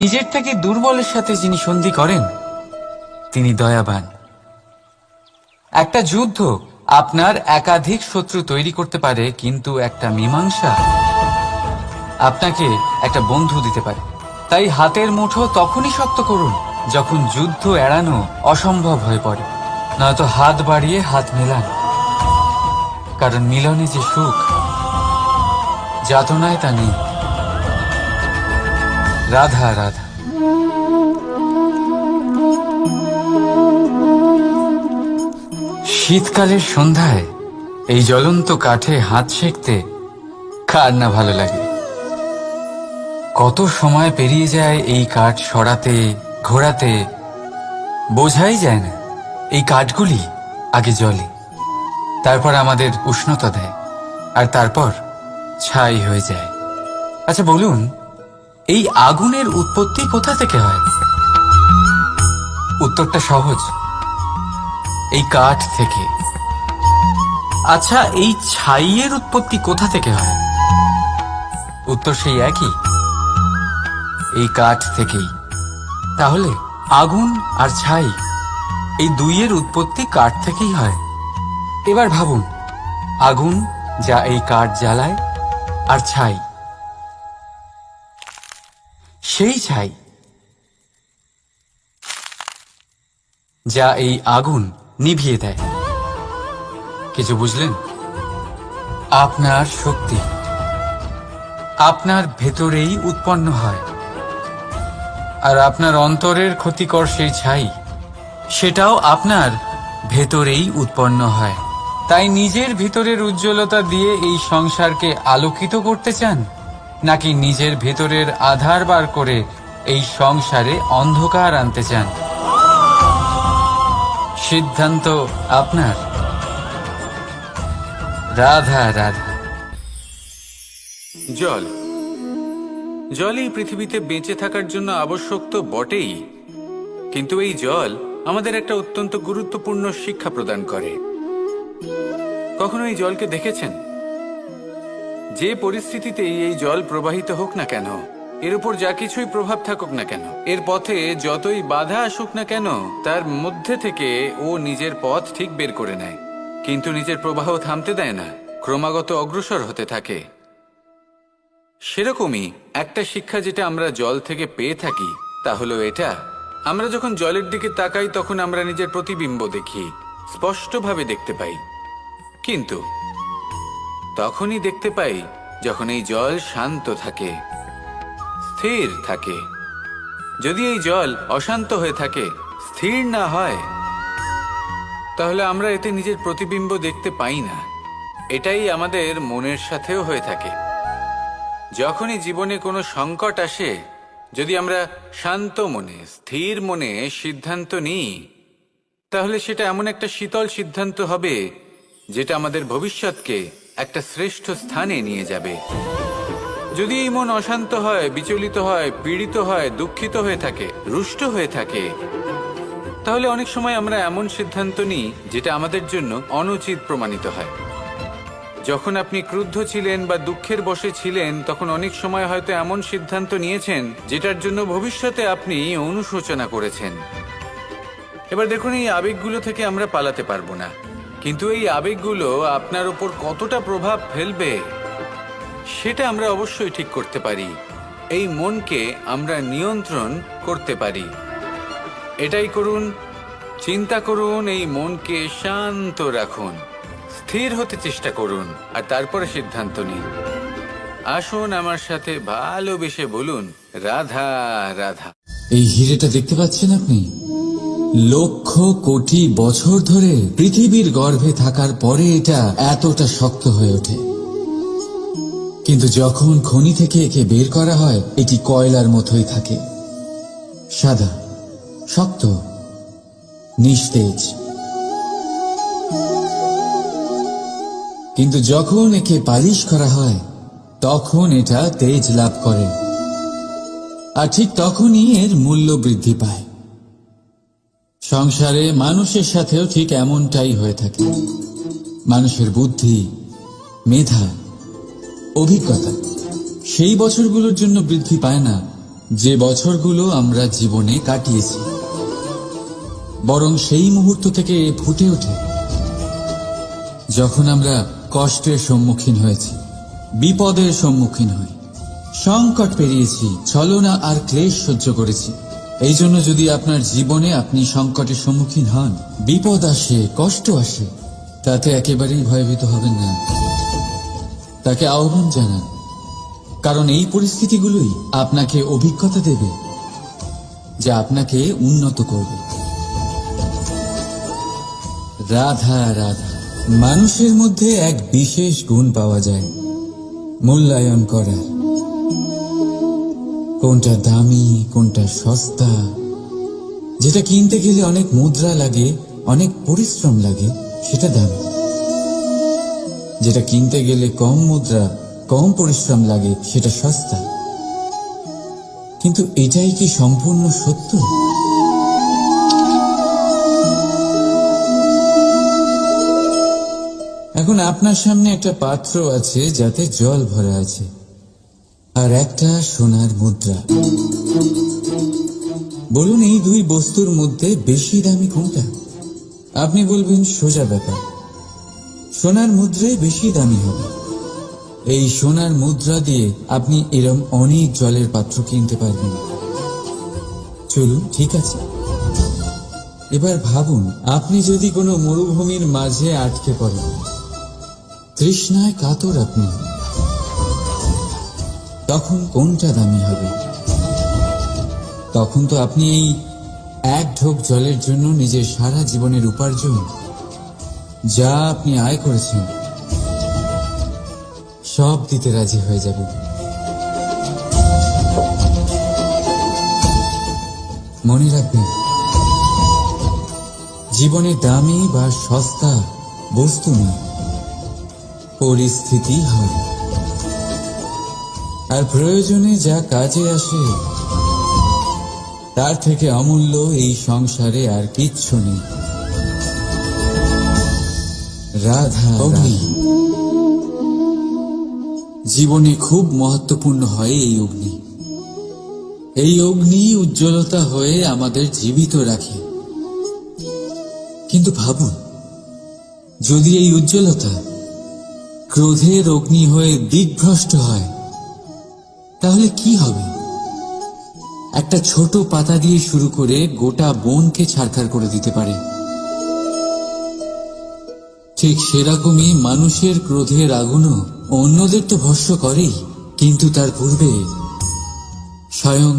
নিজের থেকে দুর্বলের সাথে যিনি সন্ধি করেন তিনি দয়াবান। একটা যুদ্ধ আপনার একাধিক শত্রু তৈরি করতে পারে, কিন্তু একটা মীমাংসা আপনাকে একটা বন্ধু দিতে পারে। তাই হাতের মুঠো তখনই শক্ত করুন যখন যুদ্ধ এড়ানো অসম্ভব হয়ে পড়ে, নয়তো হাত বাড়িয়ে হাত মেলান, কারণ মিলনে যে সুখ যাতনায় তা নেই। রাধা রাধা। শীতকালের সন্ধ্যায় এই জ্বলন্ত কাঠে হাত সেঁকতে কার না ভালো লাগে। কত সময় পেরিয়ে যায় এই কাঠ সরাতে ঘোরাতে, বোঝাই যায় না। এই কাঠগুলি আগে জ্বলে, তারপর আমাদের উষ্ণতা দেয়, আর তারপর ছাই হয়ে যায়। আচ্ছা বলুন, এই আগুনের উৎপত্তি কোথা থেকে হয়? উত্তরটা সহজ, এই কাঠ থেকে। আচ্ছা, এই ছাইয়ের উৎপত্তি কোথা থেকে হয়? উত্তর সেই একই, এই কাঠ থেকেই। তাহলে আগুন আর ছাই এই দুইয়ের উৎপত্তি কাঠ থেকেই হয়। এবার ভাবুন, আগুন যা এই কাঠ জ্বালায়, আর ছাই সেই ছাই যা এই আগুন নিভিয়ে দেয়। কিছু বুঝলেন? আপনার শক্তি আপনার ভেতরেই উৎপন্ন হয়, আর আপনার অন্তরের ক্ষতিকর সেই ছাই, সেটাও আপনার ভেতরেই উৎপন্ন হয়। তাই নিজের ভিতরের উজ্জ্বলতা দিয়ে এই সংসারকে আলোকিত করতে চান, নাকি নিজের ভেতরের আধার বার করে এই সংসারে অন্ধকার আনতে চান? সিদ্ধান্ত আপনার। রাধা রাধা। জল জলই পৃথিবীতে বেঁচে থাকার জন্য আবশ্যক তো বটেই, কিন্তু এই জল আমাদের একটা অত্যন্ত গুরুত্বপূর্ণ শিক্ষা প্রদান করে। কখনো এই জলকে দেখেছেন? যে পরিস্থিতিতেই এই জল প্রবাহিত হোক না কেন, এর উপর যা কিছুই প্রভাব থাকুক না কেন, এর পথে যতই বাধা আসুক না কেন, তার মধ্যে থেকে ও নিজের পথ ঠিক বের করে নেয়, কিন্তু নিজের প্রবাহ থামতে দেয় না, ক্রমাগত অগ্রসর হতে থাকে। সেরকমই একটা শিক্ষা যেটা আমরা জল থেকে পেয়ে থাকি, তা হলো এটা: আমরা যখন জলের দিকে তাকাই তখন আমরা নিজের প্রতিবিম্ব দেখি, স্পষ্টভাবে দেখতে পাই। কিন্তু তখনই দেখতে পাই যখন এই জল শান্ত থাকে, স্থির থাকে। যদি এই জল অশান্ত হয়ে থাকে, স্থির না হয়, তাহলে আমরা এতে নিজের প্রতিবিম্ব দেখতে পাই না। এটাই আমাদের মনের সাথেও হয়ে থাকে। যখনই জীবনে কোনো সংকট আসে, যদি আমরা শান্ত মনে স্থির মনে সিদ্ধান্ত নিই, তাহলে সেটা এমন একটা শীতল সিদ্ধান্ত হবে যেটা আমাদের ভবিষ্যৎকে একটা শ্রেষ্ঠ স্থানে নিয়ে যাবে। যদি এই মন অশান্ত হয়, বিচলিত হয়, পীড়িত হয়, দুঃখিত হয়ে থাকে, রুষ্ট হয়ে থাকে, তাহলে অনেক সময় আমরা এমন সিদ্ধান্ত নিই যেটা আমাদের জন্য অনুচিত প্রমাণিত হয়। যখন আপনি ক্রুদ্ধ ছিলেন বা দুঃখের বশে ছিলেন, তখন অনেক সময় হয়তো এমন সিদ্ধান্ত নিয়েছেন যেটার জন্য ভবিষ্যতে আপনি অনুশোচনা করেছেন। এবার দেখুন, এই আবেগগুলো থেকে আমরা পালাতে পারবো না, কিন্তু এই আবেগগুলো আপনার উপর কতটা প্রভাব ফেলবে সেটা আমরা অবশ্যই ঠিক করতে পারি। এই মনকে আমরা নিয়ন্ত্রণ করতে পারি। এটাই করুন, চিন্তা করুন, এই মনকে শান্ত রাখুন, স্থির হতে চেষ্টা করুন, আর তারপরে সিদ্ধান্ত নিন। আসুন আমার সাথে ভালোবেসে বলুন, রাধা রাধা। এই হিরেটা দেখতে পাচ্ছেন আপনি? লক্ষ কোটি বছর ধরে পৃথিবীর গর্ভে থাকার পরে এটা এতটা শক্ত হয়ে ওঠে, কিন্তু যখন খনি থেকে একে বের করা হয়, এটি কয়লার মতোই থাকে, সাদা, শক্ত, নিস্তেজ। কিন্তু যখন একে পালিশ করা হয়, তখন এটা তেজ লাভ করে, আর ঠিক তখনই এর মূল্য বৃদ্ধি পায়। সংসারে মানুষের সাথেও ঠিক এমনটাই হয়ে থাকে। মানুষের বুদ্ধি, মেধা, অভিজ্ঞতা সেই বছরগুলোর জন্য বৃদ্ধি পায় না, যে বছরগুলো আমরা জীবনে কাটিয়েছি, বরং সেই মুহূর্ত থেকে ফুটে ওঠে যখন আমরা কষ্টের সম্মুখীন হয়েছি, বিপদের সম্মুখীন হই, সংকট পেরিয়েছি, ছলনা আর ক্লেশ সহ্য করেছি। এই জন্য যদি আপনার জীবনে আপনি সংকটের সম্মুখীন হন, বিপদ আসে, কষ্ট আসে, তাতে একেবারেই ভয়ভীত হবেন না। তাকে আহ্বান জানান, কারণ এই পরিস্থিতিগুলোই আপনাকে অভিজ্ঞতা দেবে, যা আপনাকে উন্নত করবে। রাধা রাধা। মানুষের মধ্যে এক বিশেষ গুণ পাওয়া যায়, মূল্যায়ন করার। কোনটা দামি, কোনটা সস্তা, যেটা কিনতে গেলে অনেক মুদ্রা লাগে, অনেক পরিশ্রম লাগে, সেটা দামি। যেটা কিনতে গেলে কম মুদ্রা, কম পরিশ্রম লাগে, সেটা সস্তা। কিন্তু এটাই কি সম্পূর্ণ সত্য? এখন আপনার সামনে একটা পাত্র আছে যাতে জল ভরা আছে, আর একটা সোনার মুদ্রা। বলুন, এই দুই বস্তুর মধ্যে বেশি দামি কোনটা? আপনি বলবেন সোজা ব্যাপার, সোনার মুদ্রাই বেশি দামি হবে। এই সোনার মুদ্রা দিয়ে আপনি এরম অনেক জলের পাত্র কিনতে পারবেন। চলুন, ঠিক আছে। এবার ভাবুন, আপনি যদি কোনো মরুভূমির মাঝে আটকে পড়েন, তৃষ্ণায় কাতর আপনি, তখন কোনটা দামি হবে? তখন তো আপনি এই এক ঢোক জলের জন্য নিজের সারা জীবনের উপার্জন, যা আপনি আয় করেছেন, সব দিতে রাজি হয়ে যাবেন। মনে রাখবেন, জীবনে দামি বা সস্তা বস্তু না, পরিস্থিতি হয়। আর প্রয়োজনে যা কাজে আসে, তার থেকে অমূল্য এই সংসারে আর কিচ্ছু নেই। রাধা অগ্নি। জীবনে খুব মহত্বপূর্ণ হয় এই অগ্নি। এই অগ্নি উজ্জ্বলতা হয়ে আমাদের জীবিত রাখে। কিন্তু ভাবুন, যদি এই উজ্জ্বলতা ক্রোধের অগ্নি হয়ে দিগ্ভ্রষ্ট হয়, তাহলে কি হবে? একটা ছোট পাতা দিয়ে শুরু করে গোটা বনকে ছারখার করে দিতে পারে। ঠিক সেরকমই মানুষের ক্রোধের আগুনও অন্যদের তো ভস্ম করেই, কিন্তু তার পূর্বে স্বয়ং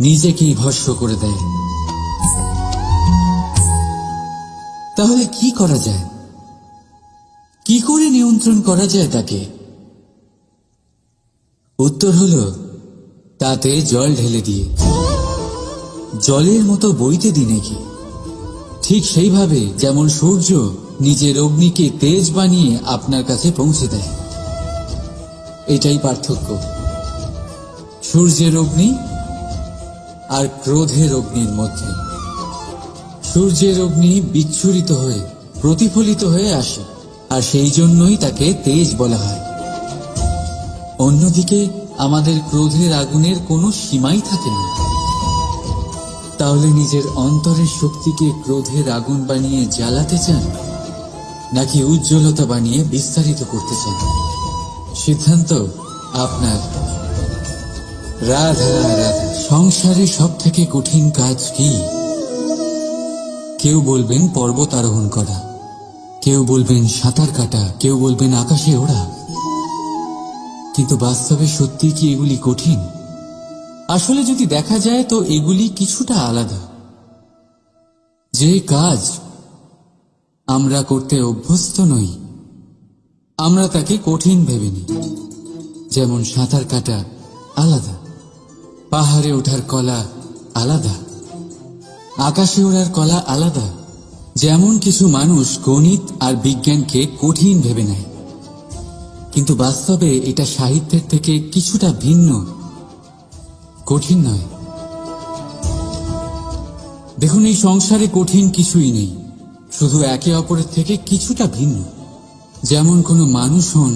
নিজেকেই ভস্ম করে দেয়। তাহলে কি করা যায়? কি করে নিয়ন্ত্রণ করা যায় তাকে? উত্তর হলো, তাতে জল ঢেলে দিয়ে, জলের মতো বইতে দিই নাকি। ঠিক সেইভাবে যেমন সূর্য নিজের অগ্নিকে তেজ বানিয়ে আপনার কাছে পৌঁছে দেয়। এটাই পার্থক্য সূর্যের অগ্নি আর ক্রোধের অগ্নির মধ্যে। সূর্যের অগ্নি বিচ্ছুরিত হয়ে প্রতিফলিত হয়ে আসে, আর সেই জন্যই তাকে তেজ বলা হয়। অন্যদিকে আমাদের ক্রোধের আগুনের কোনো সীমাই থাকে না। তাহলে নিজের অন্তরের শক্তিকে ক্রোধের আগুন বানিয়ে জ্বালাতে চান, নাকি উজ্জ্বলতা বানিয়ে বিস্তারিত করতে চান? সিদ্ধান্ত আপনার। রাধা রাধা। সংসারে সব থেকে কঠিন কাজ কি? কেউ বলবেন পর্বত আরোহণ করা, কেউ বলবেন সাঁতার কাটা, কেউ বলবেন আকাশে ওড়া। কিন্তু বাস্তবে সত্যি কি এগুলি কঠিন? আসলে যদি দেখা যায় তো এগুলি কিছুটা আলাদা। যে কাজ আমরা করতে অভ্যস্ত নই, আমরা তাকে কঠিন ভেবে নিই। যেমন সাঁতার কাটা আলাদা, পাহাড়ে ওঠার কলা আলাদা, আকাশে ওড়ার কলা আলাদা। যেমন কিছু মানুষ গণিত আর বিজ্ঞানকে কঠিন ভেবে নেয়, কিন্তু বাস্তবে এটা সাহিত্যের থেকে কিছুটা ভিন্ন, কঠিন নয়। দেখুন, এই সংসারে কঠিন কিছুই নেই, শুধু একে অপরের থেকে কিছুটা ভিন্ন। যেমন কোনো মানুষ হন